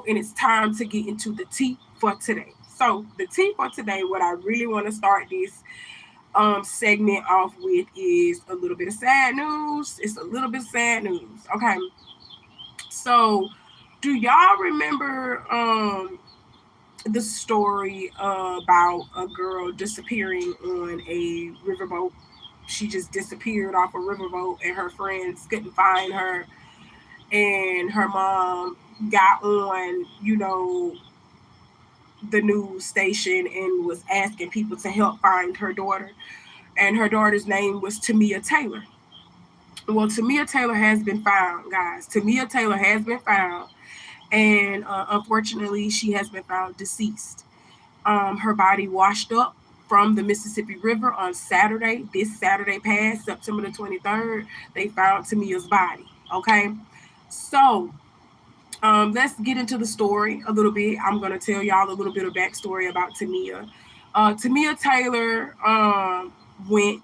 and it's time to get into the tea for today. So the tea for today, what I really want to start this segment off with is a little bit of sad news. It's a little bit sad news. Okay. So do y'all remember the story about a girl disappearing on a riverboat? She just disappeared off a riverboat and her friends couldn't find her, and her mom got on, the news station and was asking people to help find her daughter. And her daughter's name was Tamia Taylor. Well, Tamia Taylor has been found, guys. Tamia Taylor has been found, and unfortunately, she has been found deceased. Her body washed up from the Mississippi River on Saturday. This Saturday past, September the 23rd, they found Tamia's body. Okay, so let's get into the story a little bit. I'm going to tell y'all a little bit of backstory about Tamia. Tamia Taylor went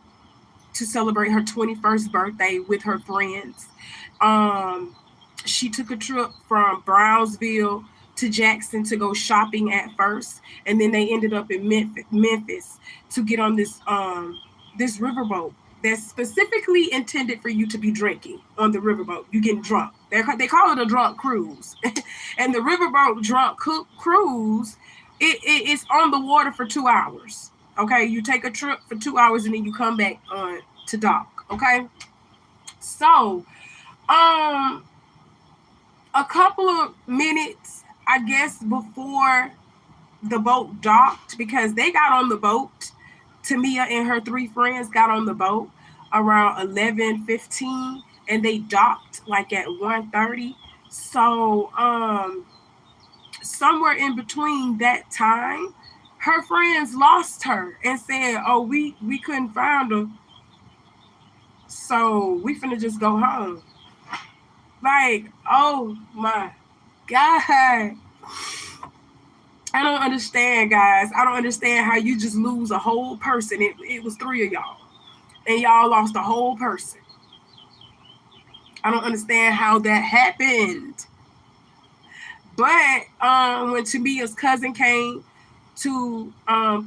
to celebrate her 21st birthday with her friends. She took a trip from Brownsville to Jackson to go shopping at first, and then they ended up in Memphis to get on this riverboat that's specifically intended for you to be drinking on the riverboat. You getting drunk. They call it a drunk cruise. And the riverboat drunk cruise, it's on the water for 2 hours. Okay, you take a trip for 2 hours and then you come back on to dock. Okay, so a couple of minutes, I guess, before the boat docked, because they got on the boat. Tamia and her three friends got on the boat around 11:15, and they docked like at 1:30. So somewhere in between that time, her friends lost her and said, "Oh, we couldn't find her, so we finna just go home." Like, oh my God. I don't understand, guys. I don't understand how you just lose a whole person. It was three of y'all, and y'all lost a whole person. I don't understand how that happened. But when Tamia's cousin came to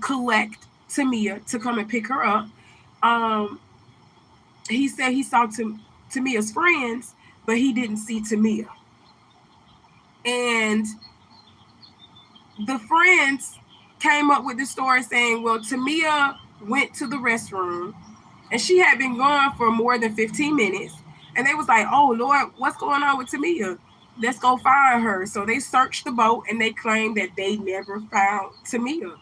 collect Tamia to come and pick her up, he said he saw Tamia's friends, but he didn't see Tamia. And the friends came up with the story saying, well, Tamia went to the restroom and she had been gone for more than 15 minutes. And they was like, oh, Lord, what's going on with Tamia? Let's go find her. So they searched the boat and they claimed that they never found Tamia.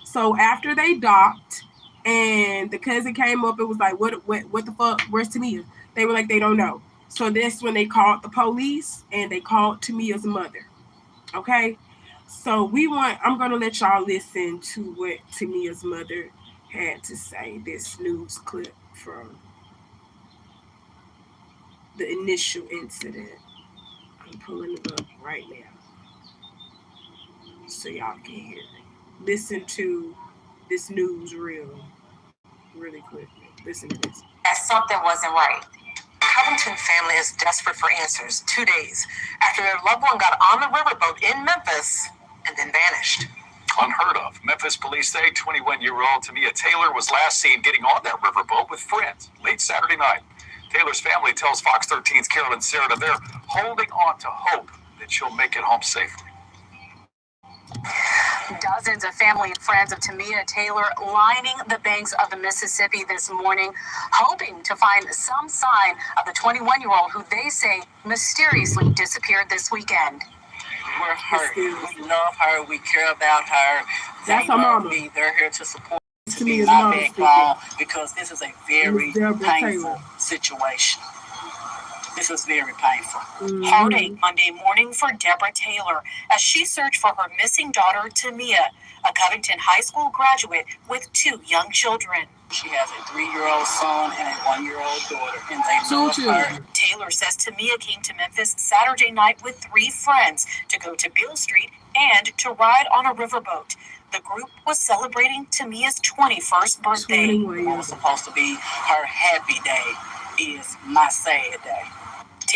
So after they docked and the cousin came up and was like, what the fuck? Where's Tamia? They were like, they don't know. So that's when they called the police and they called Tamia's mother. Okay? So I'm going to let y'all listen to what Tamia's mother had to say, this news clip from the initial incident. I'm pulling it up right now so y'all can hear it. Listen to this news really quickly. Listen to this. That something wasn't right. The Covington family is desperate for answers 2 days after their loved one got on the riverboat in Memphis and then vanished. Unheard of. Memphis police say 21-year-old Tamia Taylor was last seen getting on that riverboat with friends late Saturday night. Taylor's family tells Fox 13's Carolyn Sarita they're holding on to hope that she'll make it home safely. Dozens of family and friends of Tamia Taylor lining the banks of the Mississippi this morning, hoping to find some sign of the 21-year-old who they say mysteriously disappeared this weekend. We're hurt. We love her. We care about her. That's her mama. They're here to support. To me, not backbone, because this is a very painful situation. This is very painful. Mm-hmm. Heartache Monday morning for Deborah Taylor as she searched for her missing daughter, Tamia, a Covington High School graduate with 2 young children. She has a 3-year-old son and a 1-year-old daughter, and they love her. Taylor says Tamia came to Memphis Saturday night with 3 friends to go to Beale Street and to ride on a riverboat. The group was celebrating Tamia's 21st birthday. What was supposed to be her happy day is my sad day.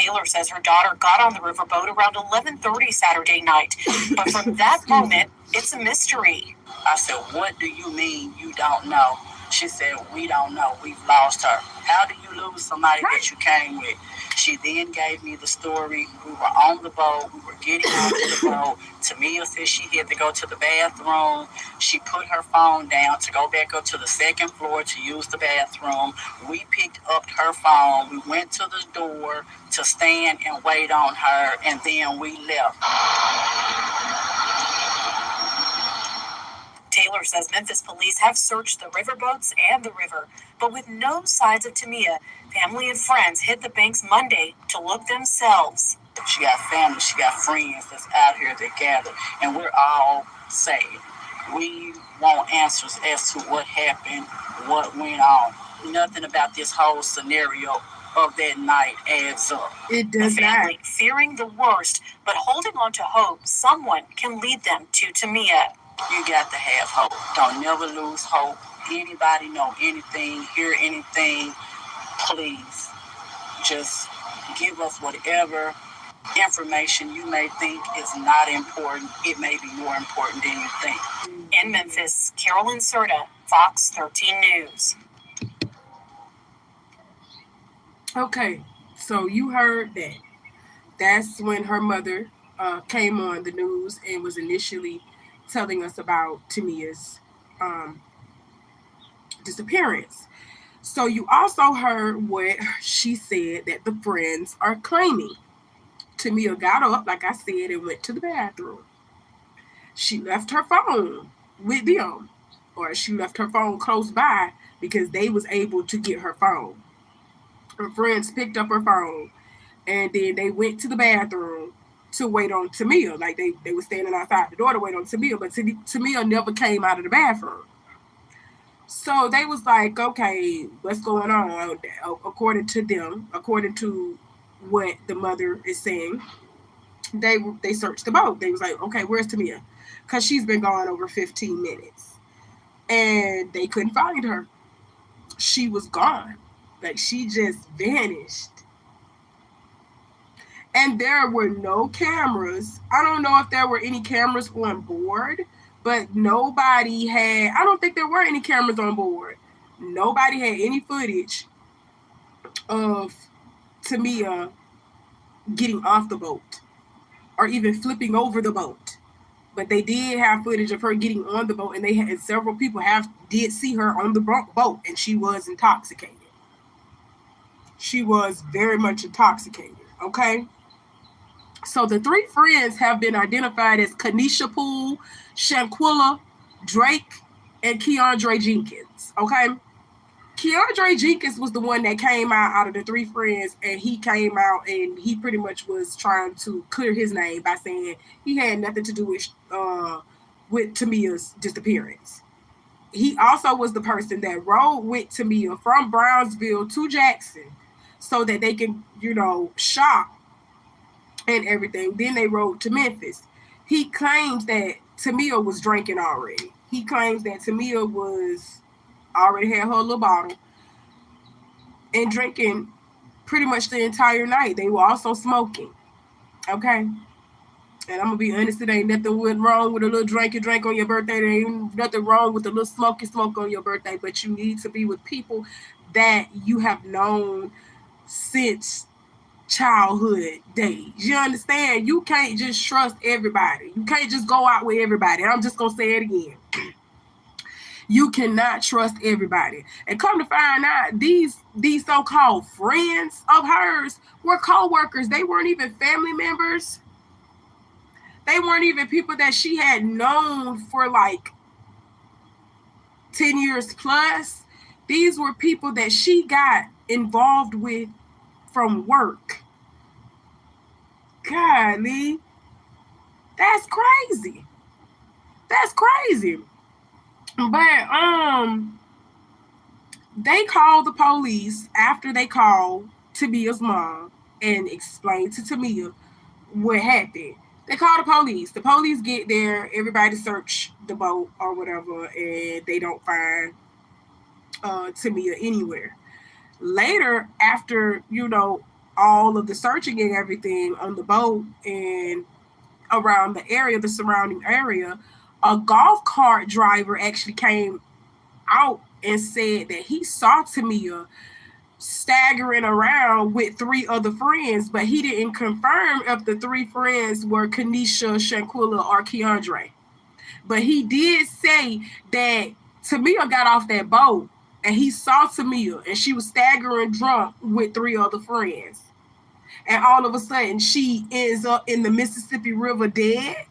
Taylor says her daughter got on the riverboat around 11:30 Saturday night, but from that moment, it's a mystery. I said, what do you mean you don't know? She said, we don't know. We've lost her. How do you lose somebody that you came with? She then gave me the story. We were on the boat. We were getting on the boat. Tamia said she had to go to the bathroom. She put her phone down to go back up to the second floor to use the bathroom. We picked up her phone. We went to the door to stand and wait on her, and then we left. Taylor says Memphis police have searched the riverboats and the river, but with no signs of Tamia, family and friends hit the banks Monday to look themselves. She got family, she got friends that's out here that gather, and we're all saved. We want answers as to what happened, what went on. Nothing about this whole scenario of that night adds up. It does the family fearing the worst, but holding on to hope someone can lead them to Tamia. You got to have hope. Don't never lose hope. Anybody know anything, hear anything, please just give us whatever information you may think is not important. It may be more important than you think. In Memphis, Carolyn Serta, Fox 13 News. Okay, so you heard that. That's when her mother came on the news and was initially telling us about Tamia's disappearance. So you also heard what she said that the friends are claiming. Tamia got up, like I said, and went to the bathroom. She left her phone with them, or she left her phone close by because they was able to get her phone. Her friends picked up her phone, and then they went to the bathroom to wait on Tamia. Like they were standing outside the door to wait on Tamia, but Tamia never came out of the bathroom. So they was like, okay, what's going on? According to them, according to what the mother is saying, they searched the boat. They was like, okay, where's Tamia? Because she's been gone over 15 minutes. And they couldn't find her. She was gone. Like, she just vanished. And there were no cameras. I don't know if there were any cameras on board, but nobody had, I don't think there were any cameras on board. Nobody had any footage of Tamia getting off the boat or even flipping over the boat. But they did have footage of her getting on the boat, and they had several people did see her on the boat, and she was intoxicated. She was very much intoxicated, okay? So the three friends have been identified as Kanisha Poole, Shanquilla Drake, and Keandre Jenkins, okay? Keandre Jenkins was the one that came out of the three friends, and he came out and he pretty much was trying to clear his name by saying he had nothing to do with Tamia's disappearance. He also was the person that rode with Tamia from Brownsville to Jackson so that they can, shop and everything. Then they rode to Memphis. He claims that Tamia was drinking already. He claims that Tamia already had her little bottle and drinking pretty much the entire night. They were also smoking. Okay? And I'm going to be honest, it ain't nothing wrong with a little drink on your birthday. There ain't nothing wrong with a little smoke on your birthday, but you need to be with people that you have known since childhood days. You understand? You can't just trust everybody. You can't just go out with everybody. I'm just going to say it again. You cannot trust everybody. And come to find out, these so-called friends of hers were co-workers. They weren't even family members. They weren't even people that she had known for like 10 years plus. These were people that she got involved with from work. Golly. That's crazy. That's crazy. But they called the police after they called Tamia's mom and explained to Tamia what happened. They called the police. The police get there, everybody search the boat or whatever, and they don't find Tamia anywhere. Later, after, all of the searching and everything on the boat and around the area, the surrounding area, a golf cart driver actually came out and said that he saw Tamia staggering around with 3 other friends, but he didn't confirm if the 3 friends were Kanisha, Shanquilla, or Keandre. But he did say that Tamia got off that boat and he saw Tamia and she was staggering drunk with 3 other friends. And all of a sudden she ends up in the Mississippi River dead.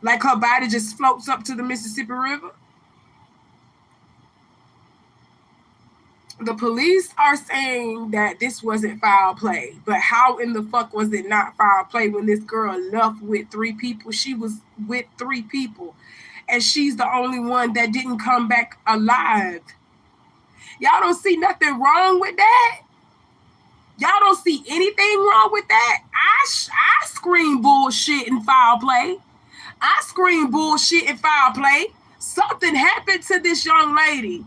Like her body just floats up to the Mississippi River. The police are saying that this wasn't foul play, but how in the fuck was it not foul play when this girl left with 3 people? She was with 3 people, and she's the only one that didn't come back alive. Y'all don't see nothing wrong with that? Y'all don't see anything wrong with that? I scream bullshit and foul play. I scream bullshit and foul play. Something happened to this young lady.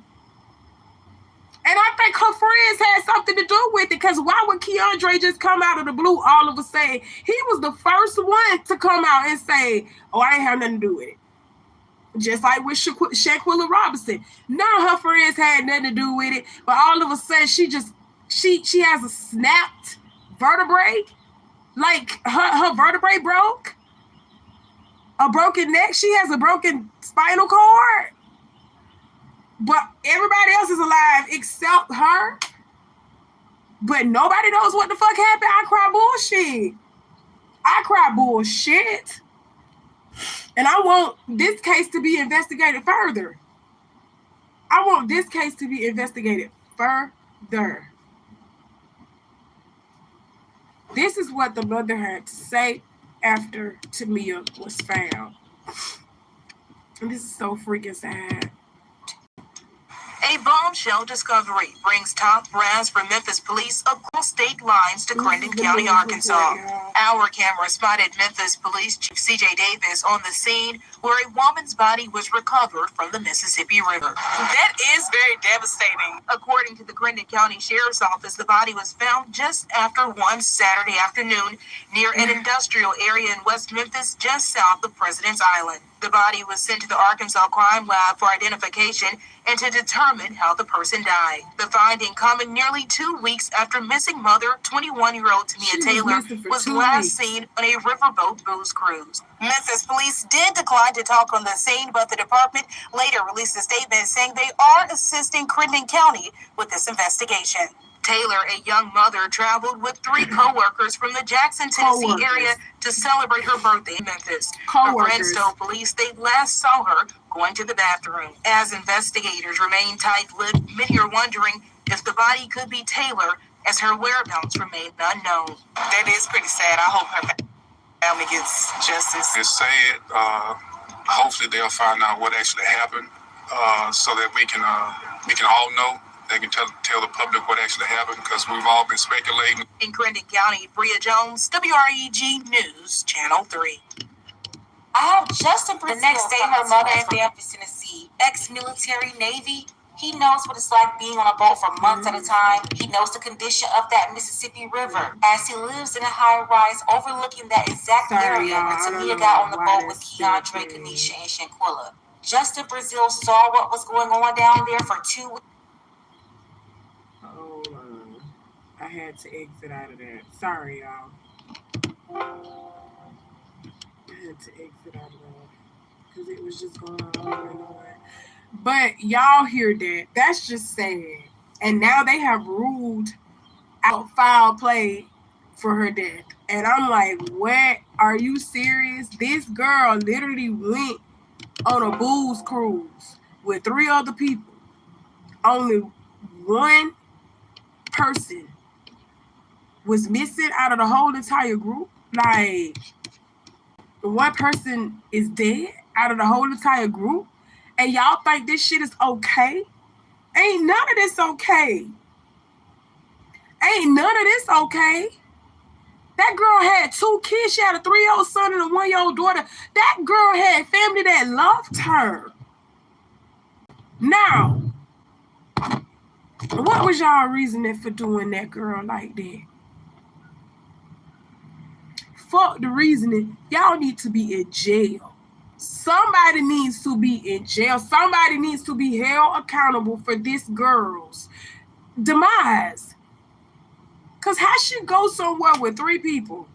And I think her friends had something to do with it, because why would Keandre just come out of the blue all of a sudden? He was the first one to come out and say, oh, I ain't have nothing to do with it. Just like with Shanquilla Robinson. None of her friends had nothing to do with it, but all of a sudden she has a snapped vertebrae. Like her vertebrae broke. A broken neck. She has a broken spinal cord. But everybody else is alive except her. But nobody knows what the fuck happened. I cry bullshit. And I want this case to be investigated further. This is what the mother had to say after Tamia was found. And this is so freaking sad. A bombshell discovery brings top brass for Memphis police across state lines to Clarendon County, Arkansas. Our camera spotted Memphis Police Chief C.J. Davis on the scene where a woman's body was recovered from the Mississippi River. That is very devastating. According to the Clarendon County Sheriff's Office, the body was found just after 1 Saturday afternoon near an industrial area in West Memphis, just south of President's Island. The body was sent to the Arkansas Crime Lab for identification and to determine how the person died. The finding coming nearly 2 weeks after missing mother, 21-year-old Tamia Taylor, was last seen on a riverboat booze cruise. Memphis police did decline to talk on the scene, but the department later released a statement saying they are assisting Clarendon County with this investigation. Taylor, a young mother, traveled with 3 co-workers from the Jackson, Tennessee area to celebrate her birthday in Memphis. Her friends told police they last saw her going to the bathroom. As investigators remain tight-lipped, many are wondering if the body could be Taylor, as her whereabouts remain unknown. That is pretty sad. I hope her family gets justice. It's sad. Hopefully they'll find out what actually happened, so that we can all know. They can tell the public what actually happened, because we've all been speculating. In Clarendon County, Bria Jones, WREG News, Channel 3. I have Justin Brazil. The next day, her mother in Memphis, Tennessee, ex-military Navy. He knows what it's like being on a boat for months at a time. He knows the condition of that Mississippi River, as he lives in a high-rise overlooking that exact area where Tamia got on the boat with Keandre, Kanisha, and Shanquilla. Justin Brazil saw what was going on down there for 2 weeks. I had to exit out of that. Sorry, y'all. I had to exit out of that because it was just going on and on. But y'all hear that. That's just sad. And now they have ruled out foul play for her death. And I'm like, what? Are you serious? This girl literally went on a booze cruise with 3 other people. Only one person was missing out of the whole entire group. Like, one person is dead out of the whole entire group, and y'all think this shit is okay? Ain't none of this okay. That girl had 2 kids. She had a 3-year-old son and a 1-year-old daughter. That girl had family that loved her. Now, what was y'all reasoning for doing that girl like that? fuck the reasoning. Y'all need to be in jail. Somebody needs to be in jail. Somebody needs to be held accountable for this girl's demise. Because how she go somewhere with 3 people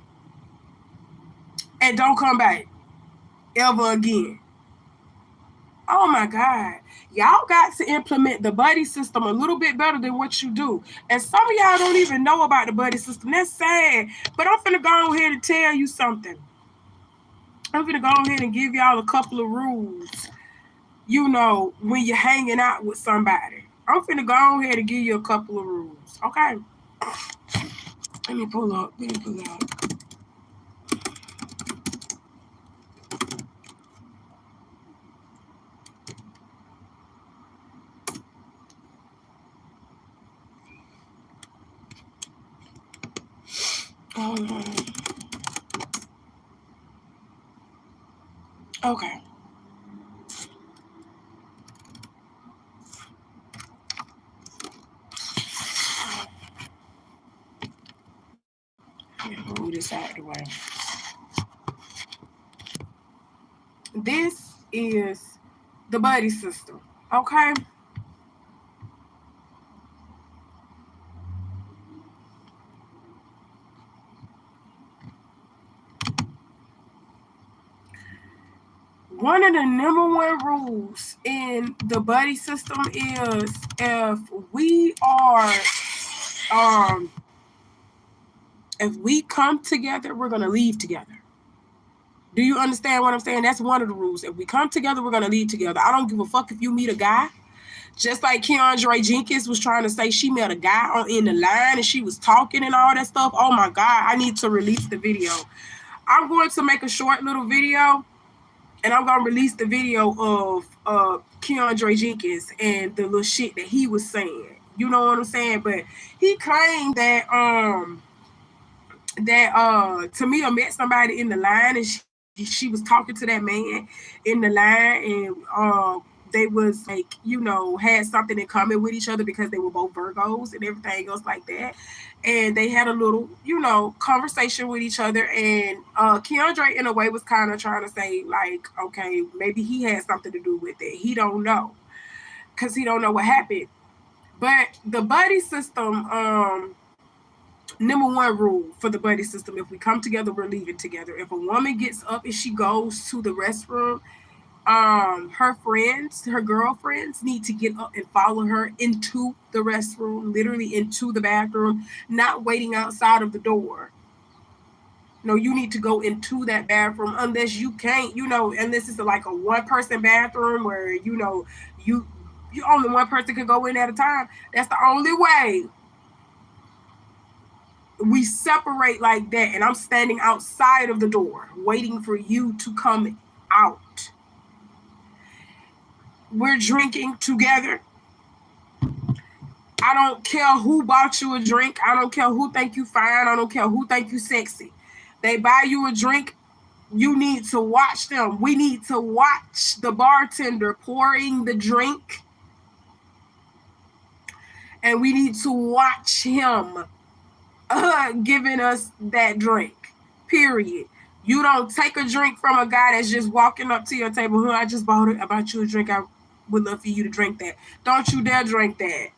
and don't come back ever again? Oh my God. Y'all got to implement the buddy system a little bit better than what you do. And some of y'all don't even know about the buddy system. That's sad. But I'm finna go ahead and tell you something. I'm finna go ahead and give y'all a couple of rules. You know, when you're hanging out with somebody. I'm finna go ahead and give you a couple of rules. Okay? Let me pull up. Okay. Let me move this out of the way. This is the buddy system. Okay? One of the number 1 rules in the buddy system is if we come together, we're going to leave together. Do you understand what I'm saying? That's one of the rules. If we come together, we're going to leave together. I don't give a fuck if you meet a guy. Just like Keandre Jenkins was trying to say she met a guy in the line and she was talking and all that stuff. Oh my God, I need to release the video. I'm going to make a short little video and I'm going to release the video of Keandre Jenkins and the little shit that he was saying. You know what I'm saying? But he claimed that Tamia met somebody in the line and she was talking to that man in the line and they was like, you know, had something in common with each other because they were both Virgos and everything else like that. And they had a little, you know, conversation with each other. And Keandre, in a way, was kind of trying to say, like, okay, maybe he had something to do with it. He don't know because he don't know what happened. But the buddy system, number 1 rule for the buddy system, if we come together, we're leaving together. If a woman gets up and she goes to the restroom, her girlfriends need to get up and follow her into the restroom, literally into the bathroom, not waiting outside of the door. No, you need to go into that bathroom unless you can't, you know, unless it's like a 1-person bathroom where, you know, you only 1 person can go in at a time. That's the only way we separate like that. And I'm standing outside of the door waiting for you to come out. We're drinking together. I don't care who bought you a drink. I don't care who think you fine. I don't care who think you sexy. They buy you a drink. You need to watch them. We need to watch the bartender pouring the drink. And we need to watch him giving us that drink. Period. You don't take a drink from a guy that's just walking up to your table. I just bought you a drink. I would love for you to drink that. Don't you dare drink that.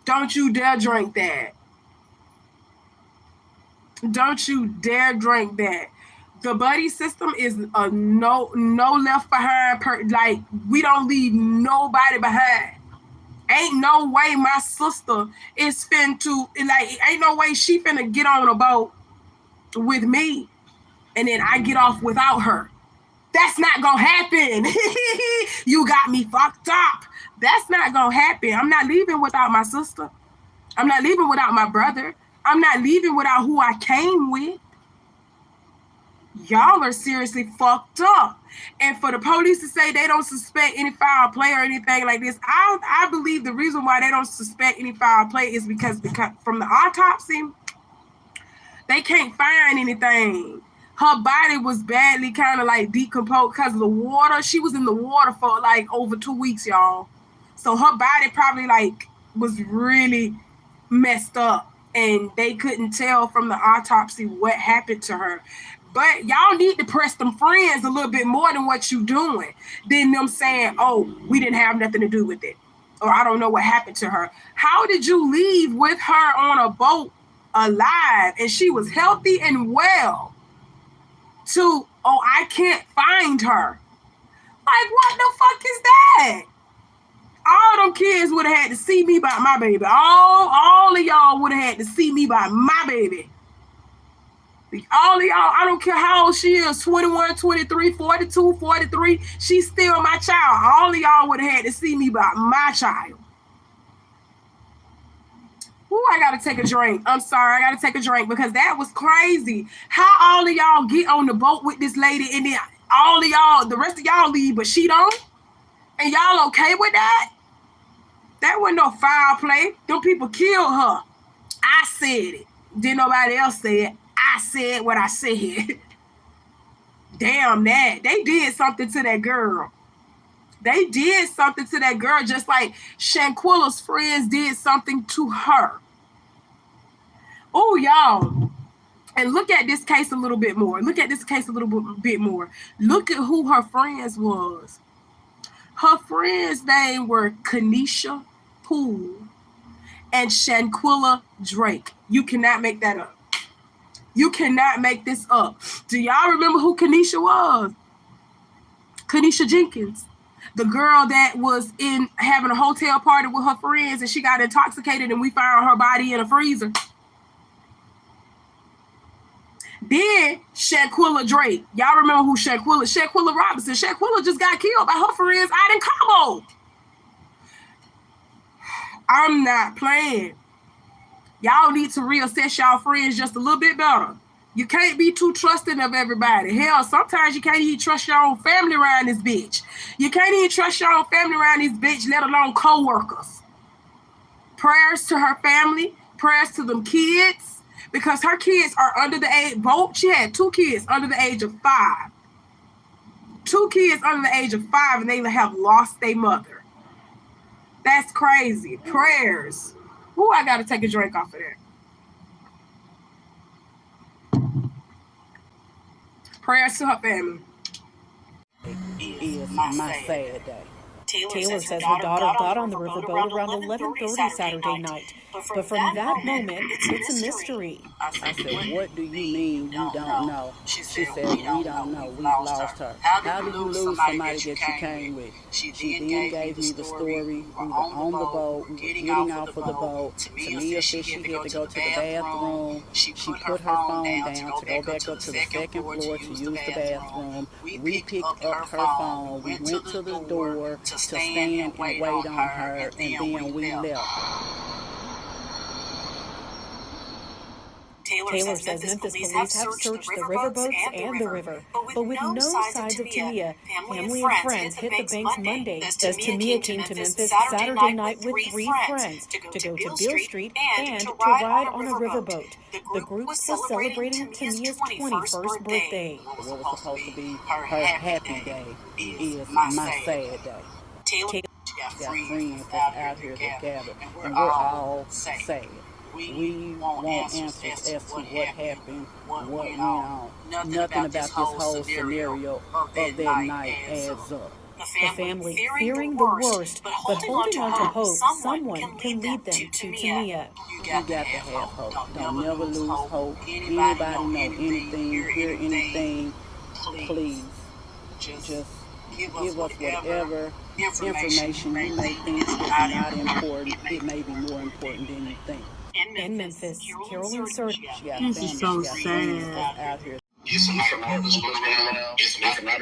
Don't you dare drink that. Don't you dare drink that. The buddy system is a no left behind. Like, we don't leave nobody behind. Ain't no way my sister is ain't no way she finna get on a boat with me and then I get off without her. That's not gonna happen. You got me fucked up. That's not gonna happen. I'm not leaving without my sister. I'm not leaving without my brother. I'm not leaving without who I came with. Y'all are seriously fucked up. And for the police to say they don't suspect any foul play or anything like this, I believe the reason why they don't suspect any foul play is because from the autopsy, they can't find anything. Her body was badly kind of like decomposed because of the water. She was in the water for like over 2 weeks, y'all. So her body probably like was really messed up and they couldn't tell from the autopsy what happened to her. But y'all need to press them friends a little bit more than what you doing. Than them saying, oh, we didn't have nothing to do with it. Or I don't know what happened to her. How did you leave with her on a boat alive and she was healthy and well to, oh, I can't find her? Like, what the fuck is that? All them kids would have had to see me by my baby. All of y'all would have had to see me by my baby. All of y'all, I don't care how old she is, 21, 23, 42, 43, she's still my child. All of y'all would have had to see me by my child. Ooh, I gotta take a drink. I'm sorry, I gotta take a drink because that was crazy. How all of y'all get on the boat with this lady and then all of y'all, the rest of y'all leave, but she don't? And y'all okay with that? That wasn't no foul play. Them people killed her. I said it. Didn't nobody else say it. I said what I said. Damn that. They did something to that girl. They did something to that girl just like Shanquilla's friends did something to her. Oh, y'all. And look at this case a little bit more. Look at this case a little bit more. Look at who her friends was. Her friends' name were Kanisha Poole and Shanquilla Drake. You cannot make that up. You cannot make this up. Do y'all remember who Kanisha was? Kanisha Jenkins. The girl that was in having a hotel party with her friends and she got intoxicated and we found her body in a freezer. Then Shanquilla Drake. Y'all remember who Shanquilla Robinson. Shanquilla just got killed by her friends out in Cabo. I'm not playing. Y'all need to reassess y'all friends just a little bit better. You can't be too trusting of everybody. Hell, sometimes you can't even trust your own family around this bitch. You can't even trust your own family around this bitch, let alone co-workers. Prayers to her family. Prayers to them kids. Because her kids are under the age, both, she had 2 kids under the age of 5. 2 kids under the age of 5 and they have lost their mother. That's crazy. Prayers. Ooh, I gotta take a drink off of that. Prayers to her family. Is my sad day. Taylor says her daughter got on the riverboat around 11:30 Saturday night. But from that moment, it's a mystery. I said, what do you mean you don't know? She said, we don't know. We lost her. How did you lose somebody that you came with? She then gave me the story. We were on the boat. We were getting off of the boat. Tamia said she had to go to the bathroom. She put her phone down to go back up to the second floor to use the bathroom. We picked up her phone. We went to the door to stand and wait on her, and then we left. Taylor says Memphis police have searched the riverboats and the river, but with no signs of Tamia. Family and friends hit the banks Monday as Tamia came to Memphis Saturday night with 3 friends to go to Beale Street and to ride on a riverboat. The group was celebrating Tamia's 21st birthday. What was supposed to be her happy day is my sad day. Taylor got friends that's out here that gather, and we're all sad. We want answers as to what happened, what went on. Nothing about this whole scenario of that night adds up. The family fearing the worst, but holding on to hope someone can lead them to Tamia. You got to have hope. Don't never lose hope. Anybody know anything, hear anything, please just give us whatever information you may think is not important. It may be more important than you think. In Memphis, Carolyn Surge. This is so sad. Out here. It's a lot of people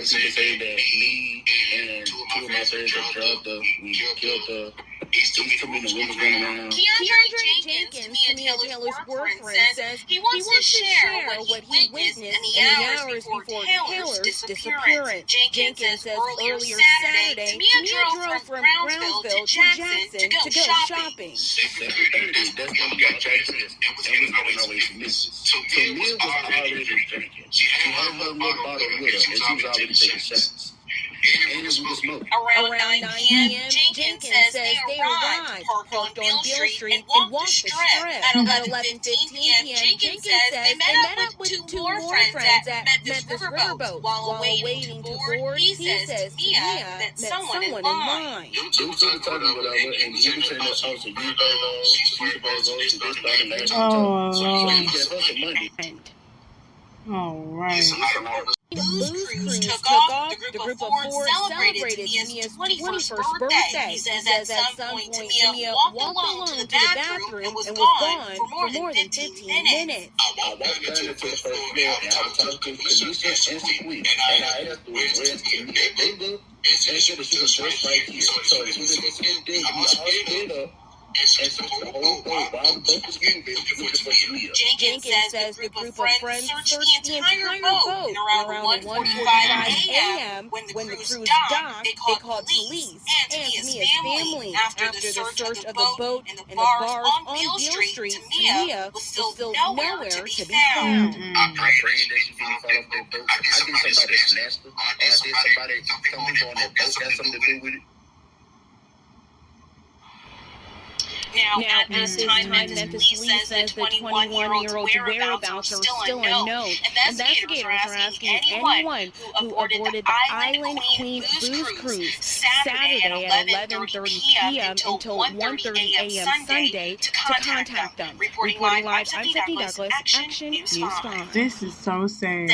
say that me and 2 of my friends that drugged her, we killed her. These 2 rumors going around. Keandre Jenkins, Tamia Taylor's boyfriend, says he wants to share what he witnessed in the hours before Taylor's disappearance. Jenkins says earlier Saturday, Tamia drove from Brownsville to Jackson to go shopping. That's when we got Jackson, and we was going away from this. Tamia was already drinking. She had her little bottle with her, and she was already taking shots. And we can smoke. Around 9 p.m., Jenkins says they arrived, parked on Beale Street, and walked the strip. At 11:15 p.m., Jenkins says they met up with two more friends at Memphis Riverboat. While awaiting to board, he says Tamia met someone in line. They were still talking whatever, and he was saying that, oh, so you Virgo, she's a Virgo, so this started last week. So he gave us some money. All right. Booze Cruise took off. The group of four celebrated Tamia's 21st birthday. He says at some point Tamia walked alone to the bathroom and was gone for more than 15 minutes. I walked down into the first floor, and I was talking to Kanisha and Shaquille, and I asked them, where's Tamia? They looked and said that she was just right here. So as soon as they said this, we all stood up. And searched the whole boat while the boat was moving, looking for Tamia. Jenkins says the group of friends searched the entire boat. And around 1:45 a.m., when the cruise docked, they called police and Tamia's family. After the search of the boat and the bars on Beale Street, Tamia was still nowhere to be found. I'm afraid that she didn't fall off that boat. I think somebody snatched her. Or I think some people on that boat had something to do with it. Now, at this time, Memphis Police says the 21-year-old's whereabouts are still unknown. Investigators are asking anyone who aborted the Island Queen Booze Cruise Saturday at 11:30 p.m. until 1:30 a.m. Sunday to contact them. Reporting live, I'm PrettyHuzzler, Action News 5. This is so sad.